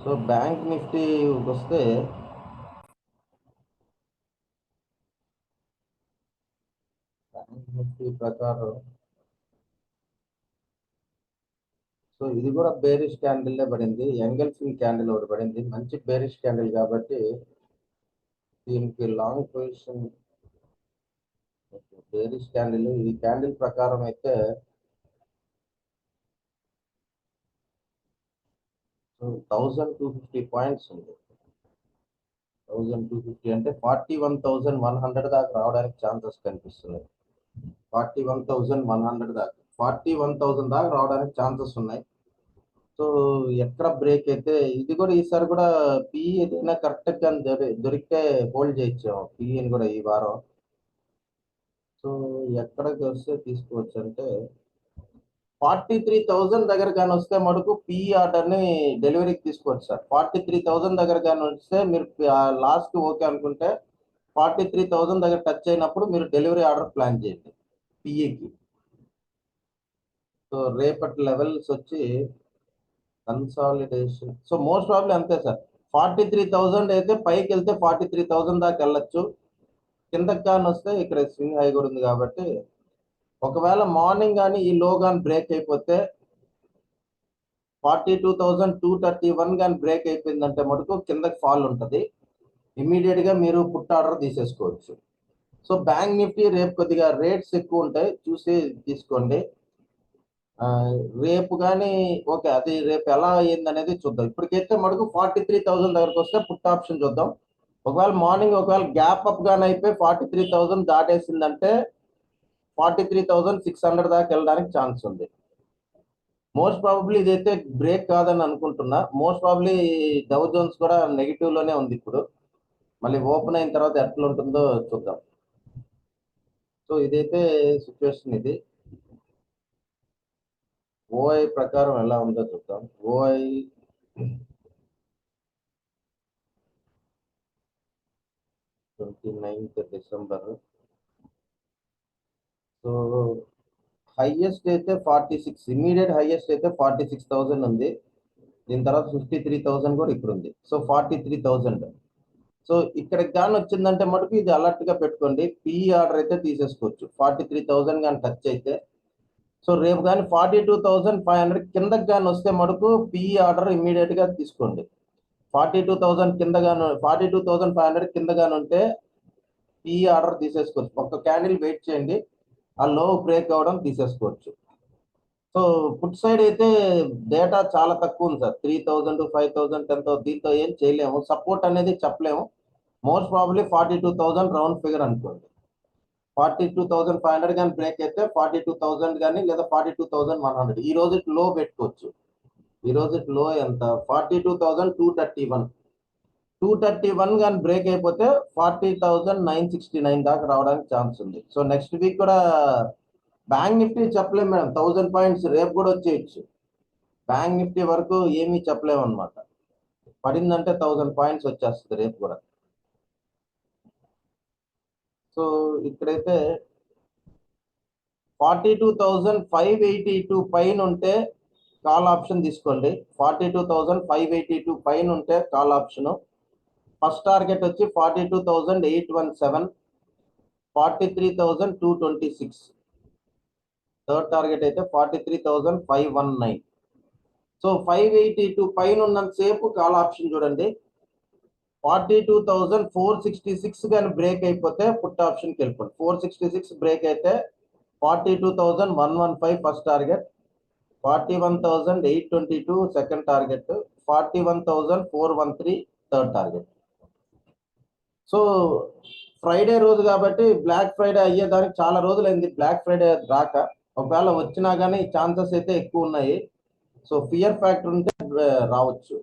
So bank Nifty వస్తే bank Nifty ప్రకారం so ఇది కూడా బేరిష్ క్యాండిల్ పడింది. ఎంగల్ఫింగ్ క్యాండిల్ ఒకటి పడింది, మంచి బేరిష్ క్యాండిల్ కాబట్టి దీనికి లాంగ్ పొజిషన్. బేరిష్ క్యాండిల్, ఈ క్యాండిల్ ప్రకారం అయితే 1250 పాయింట్స్ ఉంది. 1250 అంటే 41,100 దాకా రావడానికి ఛాన్సెస్ కనిపిస్తున్నాయి. 41,100 దాకా 41,000 దాకా రావడానికి ఛాన్సెస్ ఉన్నాయి. సో ఎక్కడ బ్రేక్ అయితే ఇది కూడా ఈసారి కూడా పిఈ ఏదైనా కరెక్ట్ గా దొరికితే హోల్డ్ చేయొచ్చు పిఈని కూడా ఈ వారం. సో ఎక్కడికి వస్తే తీసుకోవచ్చు అంటే 43,000 దగ్గర కానీ వస్తే మటుకు పిఈ ఆర్డర్ ని డెలివరీకి తీసుకోవచ్చు సార్. 43,000 దగ్గర కానీ వస్తే మీరు లాస్ట్ ఓకే అనుకుంటే 43,000 దగ్గర టచ్ అయినప్పుడు మీరు డెలివరీ ఆర్డర్ ప్లాన్ చేయండి పిఈకి. సో రేపటి లెవెల్స్ వచ్చి కన్సాలిడేషన్. సో మోస్ట్ ప్రాబ్లీ అంతే సార్. 43,000 అయితే పైకి వెళ్తే 43,000 దాకా వెళ్ళొచ్చు. కిందకి కానీ వస్తే ఇక్కడ స్వింగ్ హై కూడా ఉంది కాబట్టి ఒకవేళ మార్నింగ్ కానీ ఈ లో కానీ బ్రేక్ అయిపోతే 42,231 కానీ బ్రేక్ అయిపోయిందంటే మటుకు కిందకి ఫాల్ ఉంటుంది. ఇమీడియట్ గా మీరు పుట్ ఆర్డర్ తీసేసుకోవచ్చు. సో బ్యాంక్ నిఫ్టీ రేపు కొద్దిగా రేట్స్ ఎక్కువ ఉంటాయి, చూసి తీసుకోండి. రేపు కానీ ఓకే, అది రేపు ఎలా అయ్యింది అనేది చూద్దాం. ఇప్పటికైతే మటుకు 43,000 దగ్గరకు వస్తే పుట్ ఆప్షన్ చూద్దాం. ఒకవేళ మార్నింగ్ ఒకవేళ గ్యాప్ అప్ గానీ అయిపోయి 43,000 దాటేసిందంటే 43,600 దాకా వెళ్ళడానికి ఛాన్స్ ఉంది. మోస్ట్ ప్రాబబ్లీ ఇదైతే బ్రేక్ కాదని అనుకుంటున్నా. మోస్ట్ ప్రాబబ్లీ డౌ జోన్స్ కూడా నెగిటివ్ లోనే ఉంది ఇప్పుడు. మళ్ళీ ఓపెన్ అయిన తర్వాత ఎట్లా ఉంటుందో చూద్దాం. సో ఇదైతే సిచ్యువేషన్. ఇది ఓఐ ప్రకారం ఎలా ఉందో చూద్దాం. ఓఐ 29th డిసెంబర్. సో హైయెస్ట్ అయితే 46, ఇమీడియట్ హైయెస్ట్ అయితే 46,000 ఉంది. దీని తర్వాత 53,000 కూడా ఇక్కడ ఉంది. సో 43,000. సో ఇక్కడికి కానీ వచ్చిందంటే మటుకు ఇది అలర్ట్ గా పెట్టుకోండి. పిఈ ఆర్డర్ అయితే తీసేసుకోవచ్చు 43,000 కానీ టచ్ అయితే. సో రేపు కానీ 42,500 కిందకి కానీ వస్తే మటుకు పిఈ ఆర్డర్ ఇమీడియట్ గా తీసుకోండి. 42,000 కింద గాను 42,500 కింద గాని ఉంటే పిఈ ఆర్డర్ తీసేసుకోవచ్చు. ఒక క్యాండిల్ వెయిట్ చేయండి, ఆ లో బ్రేక్ అవ్వడం తీసేసుకోవచ్చు. సో పుట్ సైడ్ అయితే డేటా చాలా తక్కువ ఉంది సార్. 3,000, 5,000, 10,000 దీంతో ఏం చేయలేము. సపోర్ట్ అనేది చెప్పలేము. మోస్ట్ ప్రాబబ్లీ 42,000 రౌండ్ ఫిగర్ అనుకోండి. 42,500 కానీ బ్రేక్ అయితే 42,000 కానీ లేదా 42,100 ఈ రోజు లో పెట్టుకోవచ్చు. ఈ రోజు లో ఎంత 42,231. 231 కానీ బ్రేక్ అయిపోతే 40,969 దాకా రావడానికి ఛాన్స్ ఉంది. సో నెక్స్ట్ వీక్ కూడా బ్యాంక్ నిఫ్టీ చెప్పలేము మేడం. 1000 పాయింట్స్ రేపు కూడా వచ్చేయచ్చు. బ్యాంక్ నిఫ్టీ వరకు ఏమీ చెప్పలేము అనమాట. పడిందంటే 1000 పాయింట్స్ వచ్చేస్తుంది రేపు కూడా. సో ఇక్కడైతే 42,582 పైన ఉంటే కాల్ ఆప్షన్ తీసుకోండి. 42,582 పైన ఉంటే కాల్ ఆప్షన్. ఫస్ట్ టార్గెట్ వచ్చి 42,817, 43,226. థర్డ్ టార్గెట్ అయితే 43,519. సో 582 పైన ఉన్నంతసేపు కాల్ ఆప్షన్ చూడండి. 42,466 కానీ బ్రేక్ అయిపోతే పుట్ ఆప్షన్కి వెళ్ళిపోండి. 466 బ్రేక్ అయితే 42,115 first target, 41,822 second target, 41,413 third target. So Friday రోజు కాబట్టి బ్లాక్ ఫ్రైడే అయ్యేదానికి చాలా రోజులైంది. బ్లాక్ ఫ్రైడే రాక ఒకవేళ వచ్చినా కానీ ఛాన్సెస్ అయితే ఎక్కువ ఉన్నాయి. సో ఫియర్ ఫ్యాక్టర్ ఉంటే రావచ్చు.